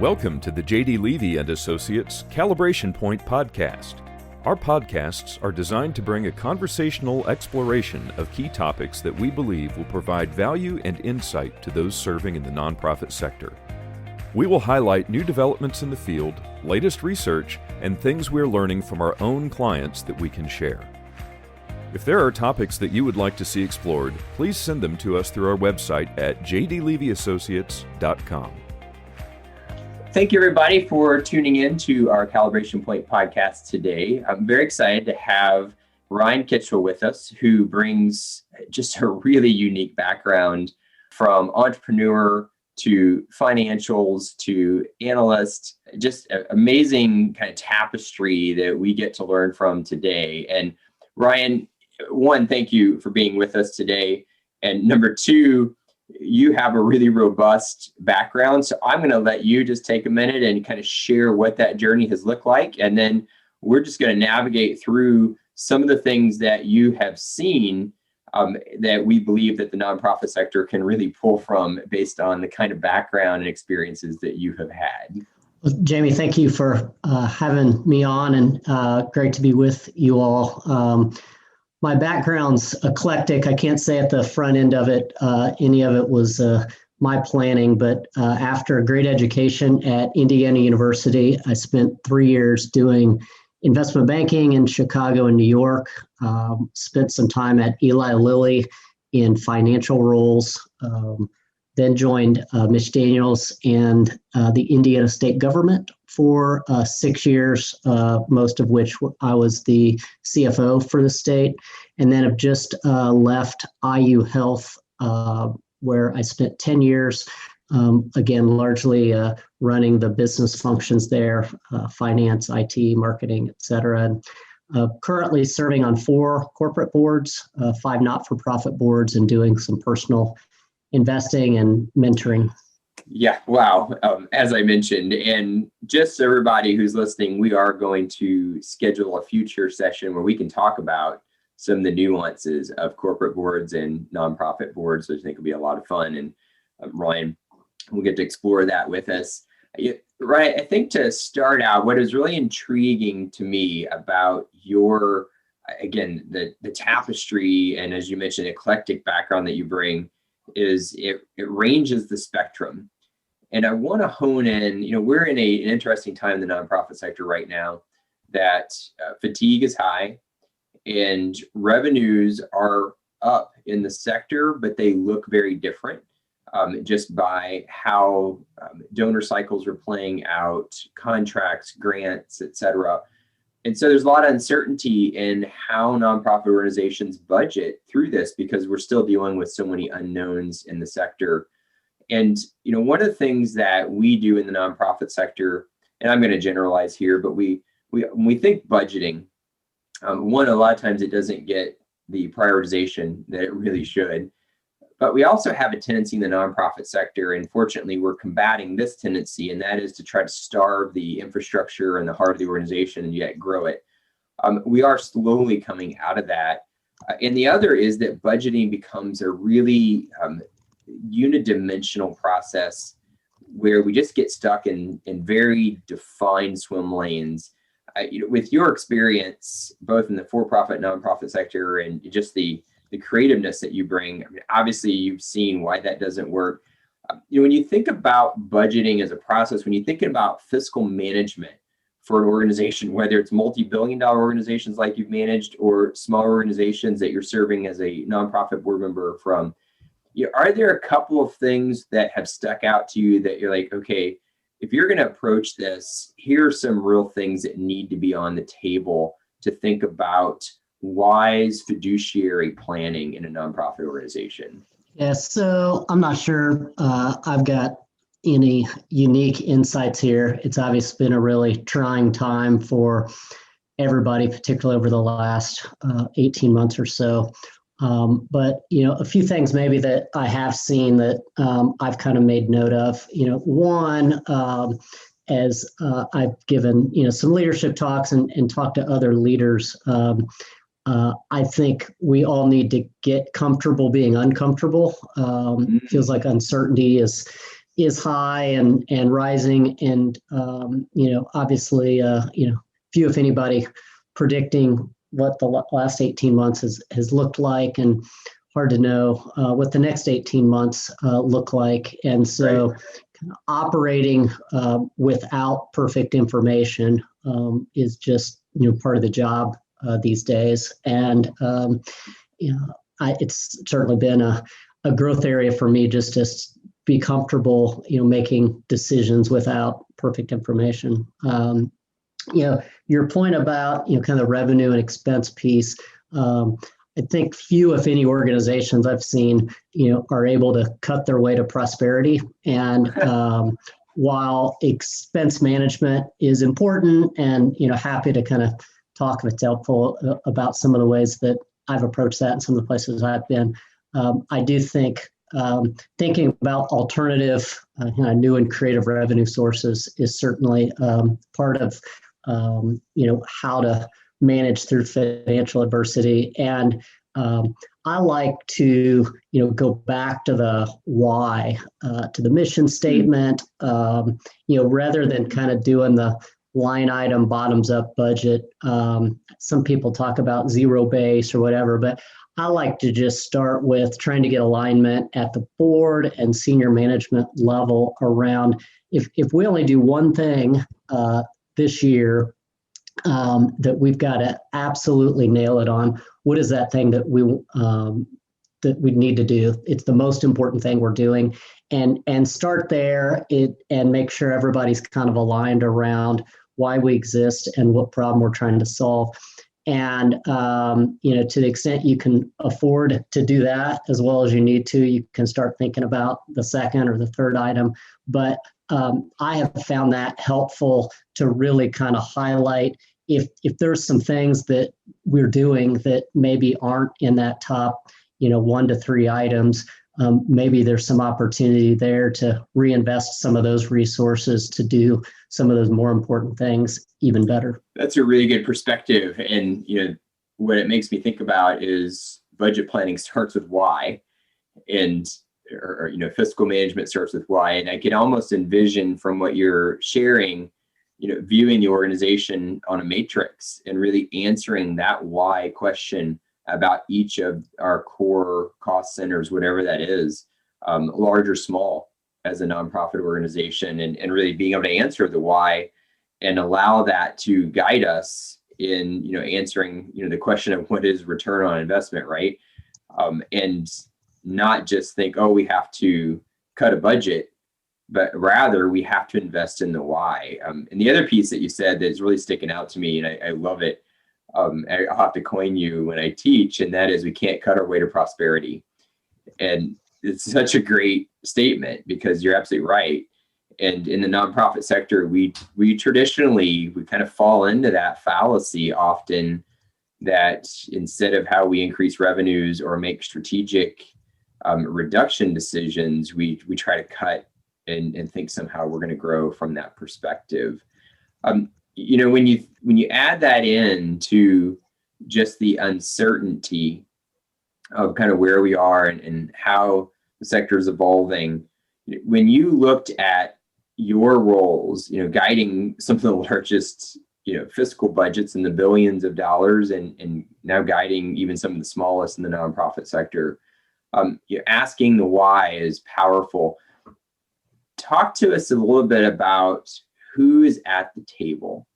Welcome to the J.D. Levy & Associates Calibration Point Podcast. Our podcasts are designed to bring a conversational exploration of key topics that we believe will provide value and insight to those serving in the nonprofit sector. We will highlight new developments in the field, latest research, and things we're learning from our own clients that we can share. If there are topics that you would like to see explored, please send them to us through our website at jdlevyassociates.com. Thank you, everybody, for tuning in to our Calibration Point podcast today. I'm very excited to have Ryan Kitchell with us, who brings just a really unique background from entrepreneur to financials to analyst, just an amazing kind of tapestry that we get to learn from today. And Ryan, one, thank you for being with us today. And number two, you have a really robust background. So I'm going to let you just take a minute and kind of share what that journey has looked like. And then we're just going to navigate through some of the things that you have seen that we believe that the nonprofit sector can really pull from based on the kind of background and experiences that you have had. Well, Jamie, thank you for having me on, and great to be with you all. My background's eclectic. I can't say at the front end of it, any of it was my planning, but after a great education at Indiana University, I spent 3 years doing investment banking in Chicago and New York, spent some time at Eli Lilly in financial roles, then joined Mitch Daniels and the Indiana state government for 6 years, most of which I was the CFO for the state, and then have just left IU Health, where I spent 10 years, again, largely running the business functions there, finance, IT, marketing, et cetera. Currently serving on 4 corporate boards, 5 not-for-profit boards, and doing some personal investing and mentoring. Yeah, wow. As I mentioned, and just so everybody who's listening, we are going to schedule a future session where we can talk about some of the nuances of corporate boards and nonprofit boards, which I think will be a lot of fun. And Ryan will get to explore that with us. Ryan, I think to start out, what is really intriguing to me about your, again, the tapestry and, as you mentioned, eclectic background that you bring is it ranges the spectrum. And I want to hone in, we're in an interesting time in the nonprofit sector right now that fatigue is high and revenues are up in the sector, but they look very different just by how donor cycles are playing out, contracts, grants, et cetera. And so there's a lot of uncertainty in how nonprofit organizations budget through this because we're still dealing with so many unknowns in the sector. And, one of the things that we do in the nonprofit sector, and I'm going to generalize here, but when we think budgeting, a lot of times it doesn't get the prioritization that it really should. But we also have a tendency in the nonprofit sector, and fortunately we're combating this tendency, and that is to try to starve the infrastructure and the heart of the organization and yet grow it. We are slowly coming out of that. And the other is that budgeting becomes a really unidimensional process where we just get stuck in very defined swim lanes. With your experience, both in the for-profit, nonprofit sector, and just the creativeness that you bring, obviously you've seen why that doesn't work. When you think about budgeting as a process, when you think about fiscal management for an organization, whether it's multi-billion-dollar organizations like you've managed or smaller organizations that you're serving as a nonprofit board member from, are there a couple of things that have stuck out to you that you're like, okay, if you're going to approach this, here are some real things that need to be on the table to think about wise fiduciary planning in a nonprofit organization? Yeah, so I'm not sure I've got any unique insights here. It's obviously been a really trying time for everybody, particularly over the last 18 months or so. But, a few things maybe that I have seen that I've kind of made note of, one, as I've given, some leadership talks and talked to other leaders, I think we all need to get comfortable being uncomfortable. Feels like uncertainty is is high and rising, and obviously, few if anybody predicting what the last 18 months has looked like, and hard to know what the next 18 months look like. And so Right. operating without perfect information is just part of the job these days. And it's certainly been a growth area for me just to be comfortable making decisions without perfect information. Your point about kind of the revenue and expense piece, I think few, if any, organizations I've seen, are able to cut their way to prosperity. And while expense management is important, and happy to kind of talk, if it's helpful, about some of the ways that I've approached that in some of the places I've been, I do think thinking about alternative, new and creative revenue sources is certainly part of how to manage through financial adversity. And I like to go back to the why, to the mission statement, rather than kind of doing the line item bottoms up budget. Some people talk about zero base or whatever, but I like to just start with trying to get alignment at the board and senior management level around if we only do one thing this year, that we've got to absolutely nail it on. What is that thing that we need to do? It's the most important thing we're doing, and start there. And make sure everybody's kind of aligned around why we exist and what problem we're trying to solve. And to the extent you can afford to do that as well as you need to, you can start thinking about the second or the third item. But I have found that helpful to really kind of highlight if there's some things that we're doing that maybe aren't in that top 1 to 3 items. Maybe there's some opportunity there to reinvest some of those resources to do some of those more important things even better. That's a really good perspective. And, what it makes me think about is budget planning starts with why, and, fiscal management starts with why. And I can almost envision from what you're sharing, viewing the organization on a matrix and really answering that why question about each of our core cost centers, whatever that is, large or small, as a nonprofit organization, and really being able to answer the why and allow that to guide us in, answering, the question of what is return on investment, right? And not just think, oh, we have to cut a budget, but rather we have to invest in the why. And the other piece that you said that's really sticking out to me, and I love it, I'll have to coin you when I teach, and that is we can't cut our way to prosperity. And it's such a great statement because you're absolutely right. And in the nonprofit sector, we traditionally kind of fall into that fallacy often, that instead of how we increase revenues or make strategic reduction decisions, we try to cut and think somehow we're going to grow from that perspective. When you add that in to just the uncertainty of kind of where we are and how the sector is evolving, when you looked at your roles, guiding some of the largest, fiscal budgets in the billions of dollars, and now guiding even some of the smallest in the nonprofit sector, asking the why is powerful. Talk to us a little bit about who is at the table.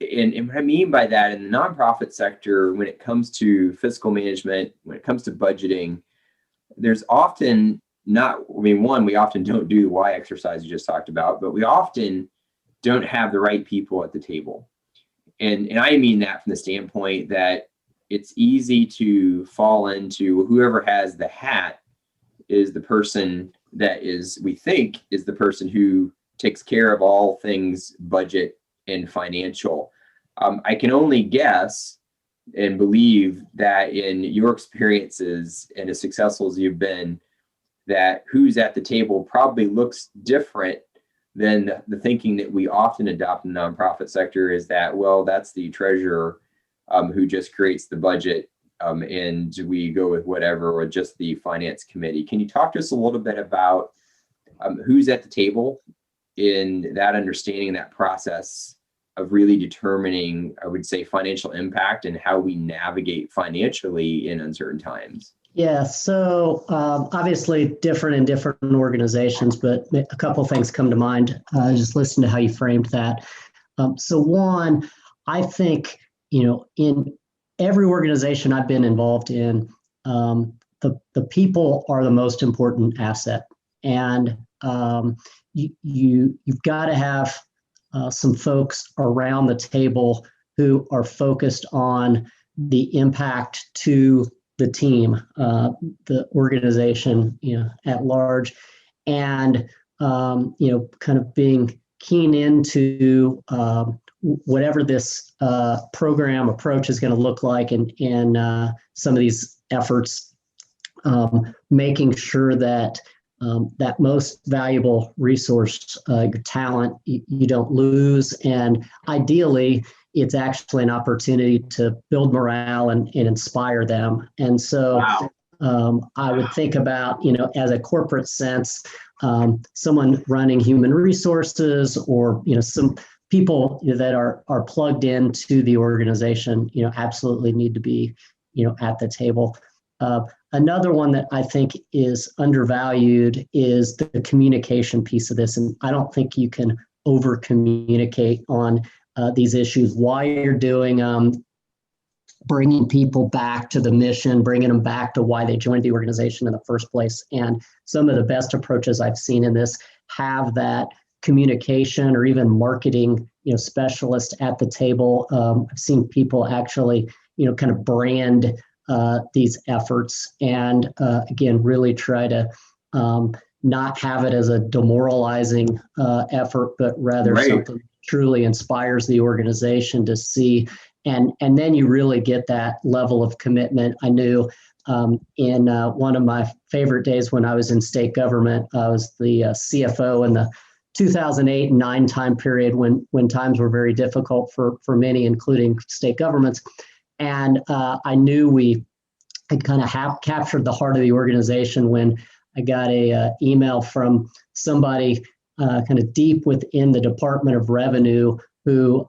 And what I mean by that, in the nonprofit sector, when it comes to fiscal management, when it comes to budgeting, there's often we often don't do the why exercise you just talked about, but we often don't have the right people at the table. And I mean that from the standpoint that it's easy to fall into whoever has the hat is the person that we think is the person who takes care of all things budget and financial. I can only guess and believe that in your experiences and as successful as you've been, that who's at the table probably looks different than the thinking that we often adopt in the nonprofit sector, is that, well, that's the treasurer who just creates the budget, and we go with whatever, or just the finance committee. Can you talk to us a little bit about who's at the table in that understanding, that process of really determining, I would say, financial impact and how we navigate financially in uncertain times? Yeah, so obviously different in different organizations, but a couple of things come to mind. Just listen to how you framed that. So one, I think, in every organization I've been involved in, the people are the most important asset. And you've got to have some folks around the table who are focused on the impact to the team, the organization, at large, and kind of being keen into whatever this program approach is going to look like, and some of these efforts, making sure that that most valuable resource, your talent, you don't lose, and ideally, it's actually an opportunity to build morale and inspire them. And so I would think about, as a corporate sense, someone running human resources, or, some people that are plugged into the organization, absolutely need to be, at the table. Another one that I think is undervalued is the communication piece of this. And I don't think you can over communicate on these issues while you're doing bringing people back to the mission, bringing them back to why they joined the organization in the first place. And some of the best approaches I've seen in this have that communication or even marketing, specialist at the table. I've seen people actually, kind of brand these efforts, and again, really try to not have it as a demoralizing effort, but rather something that truly inspires the organization to see. And then you really get that level of commitment. I knew in one of my favorite days when I was in state government, I was the CFO in the 2008 and 2009 time period when times were very difficult for many, including state governments. And I knew we had kind of captured the heart of the organization when I got a email from somebody kind of deep within the Department of Revenue who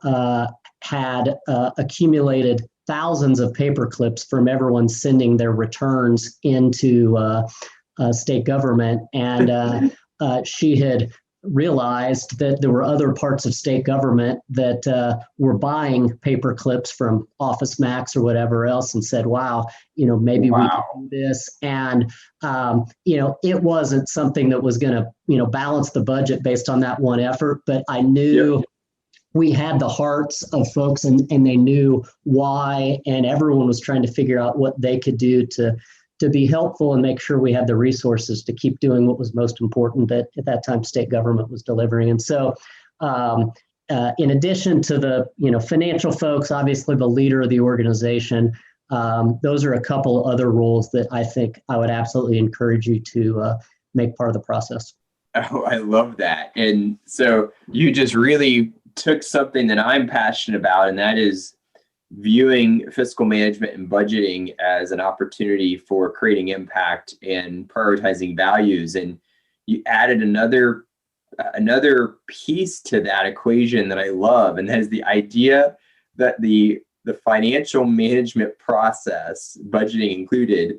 had accumulated thousands of paper clips from everyone sending their returns into state government. And she had realized that there were other parts of state government that were buying paper clips from Office Max or whatever else, and said, wow, maybe we could do this. And, it wasn't something that was going to, balance the budget based on that one effort, but I knew we had the hearts of folks, and they knew why, and everyone was trying to figure out what they could do to be helpful and make sure we had the resources to keep doing what was most important that at that time state government was delivering. And so in addition to the financial folks, obviously the leader of the organization, those are a couple other roles that I think I would absolutely encourage you to make part of the process. Oh, I love that. And so you just really took something that I'm passionate about, and that is viewing fiscal management and budgeting as an opportunity for creating impact and prioritizing values. And you added another piece to that equation that I love, and that is the idea that the financial management process, budgeting included,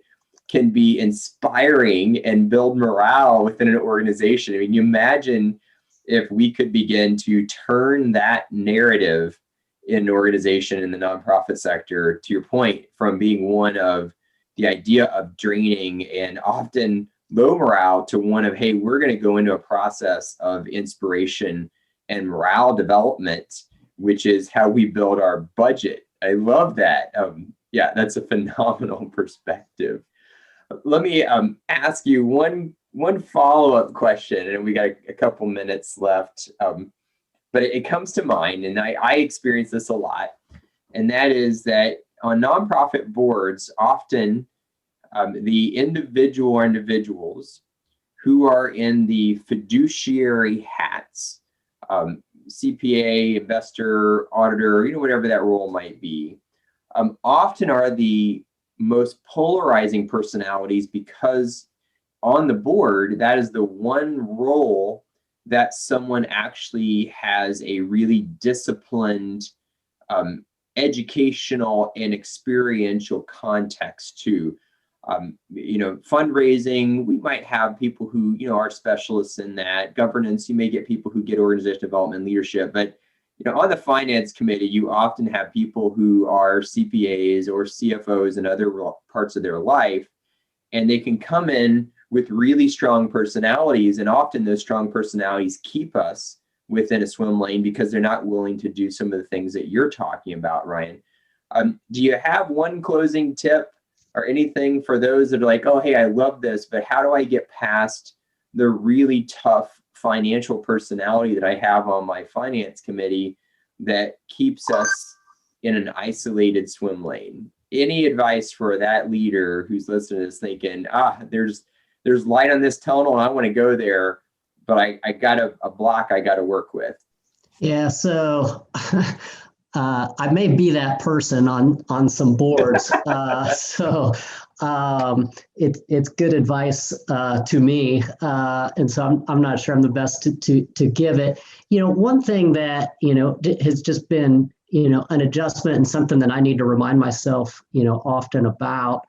can be inspiring and build morale within an organization. I mean, you imagine if we could begin to turn that narrative in an organization in the nonprofit sector, to your point, from being one of the idea of draining and often low morale to one of, hey, we're going to go into a process of inspiration and morale development, which is how we build our budget. I love that. Yeah, that's a phenomenal perspective. Let me ask you one follow-up question, and we got a couple minutes left. But it comes to mind, and I experience this a lot, and that is that on nonprofit boards, often the individual or individuals who are in the fiduciary hats, CPA, investor, auditor, whatever that role might be, often are the most polarizing personalities, because on the board, that is the one role that someone actually has a really disciplined educational and experiential context to. Fundraising, we might have people who, are specialists in that. Governance, you may get people who get organizational development, leadership. But, on the finance committee, you often have people who are CPAs or CFOs in other parts of their life, and they can come in with really strong personalities. And often those strong personalities keep us within a swim lane because they're not willing to do some of the things that you're talking about, Ryan. Do you have one closing tip or anything for those that are like, oh, hey, I love this, but how do I get past the really tough financial personality that I have on my finance committee that keeps us in an isolated swim lane? Any advice for that leader who's listening to this thinking, there's light on this tunnel and I want to go there, but I got a block I got to work with? Yeah, so I may be that person on some boards. It's good advice to me, and so I'm not sure I'm the best to give it. One thing that has just been an adjustment and something that I need to remind myself often about.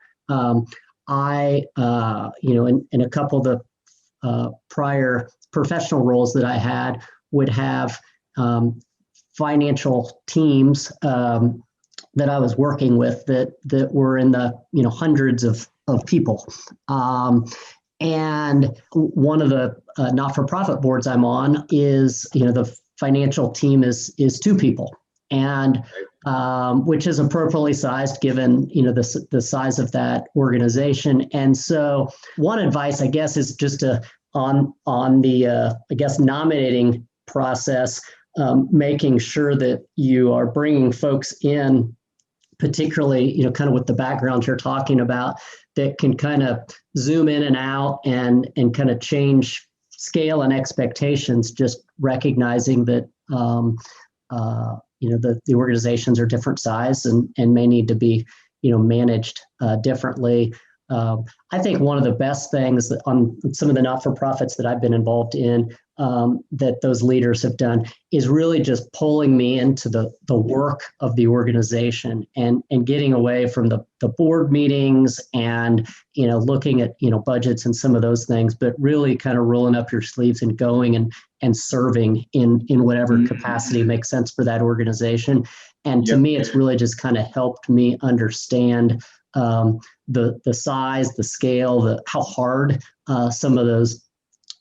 I in a couple of the prior professional roles that I had would have financial teams that I was working with that were in the hundreds of people. And one of the not-for-profit boards I'm on is the financial team is 2 people, and which is appropriately sized given the size of that organization. And so one advice, I guess, is just on the nominating process. Making sure that you are bringing folks in, particularly, kind of with the background you're talking about, that can kind of zoom in and out and kind of change scale and expectations, just recognizing that, the organizations are different size and may need to be, managed differently. I think one of the best things that on some of the not-for-profits that I've been involved in that those leaders have done is really just pulling me into the work of the organization and getting away from the board meetings and looking at budgets and some of those things, but really kind of rolling up your sleeves and going and serving in whatever capacity makes sense for that organization. And to me, it's really just kind of helped me understand the size, the scale, how hard some of those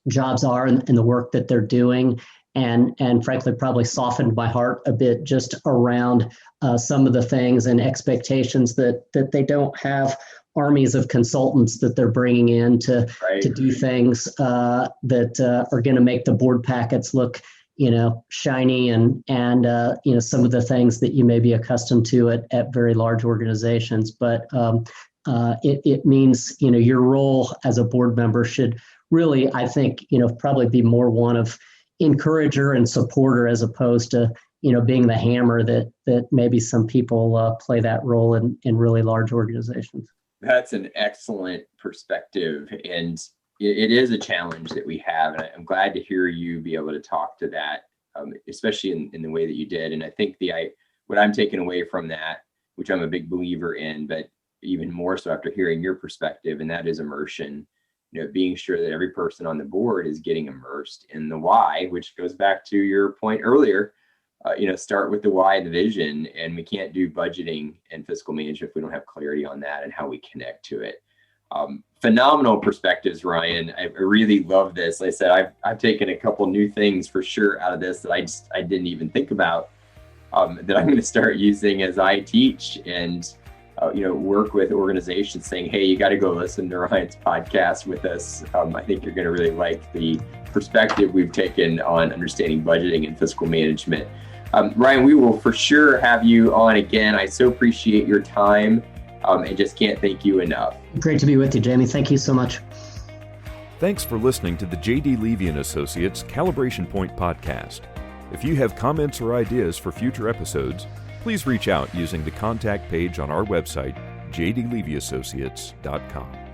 jobs are and the work that they're doing, and frankly probably softened my heart a bit just around some of the things and expectations that they don't have armies of consultants that they're bringing in to do things that are going to make the board packets look shiny and some of the things that you may be accustomed to at very large organizations. But it means your role as a board member should really, I think, probably be more one of encourager and supporter as opposed to being the hammer that maybe some people play that role in really large organizations. That's an excellent perspective, and it is a challenge that we have, and I'm glad to hear you be able to talk to that, especially in the way that you did. And I think what I'm taking away from that, which I'm a big believer in, but even more so after hearing your perspective, and that is immersion. Being sure that every person on the board is getting immersed in the why, which goes back to your point earlier. Start with the why and the vision, and we can't do budgeting and fiscal management if we don't have clarity on that and how we connect to it. Phenomenal perspectives, Ryan. I really love this. Like I said, I've taken a couple new things for sure out of this that I didn't even think about that I'm going to start using as I teach and work with organizations, saying, hey, you got to go listen to Ryan's podcast with us. I think you're going to really like the perspective we've taken on understanding budgeting and fiscal management. Ryan, we will for sure have you on again. I so appreciate your time and just can't thank you enough. Great to be with you, Jamie. Thank you so much. Thanks for listening to the J.D. Levy & Associates Calibration Point Podcast. If you have comments or ideas for future episodes, please reach out using the contact page on our website, jdlevyassociates.com.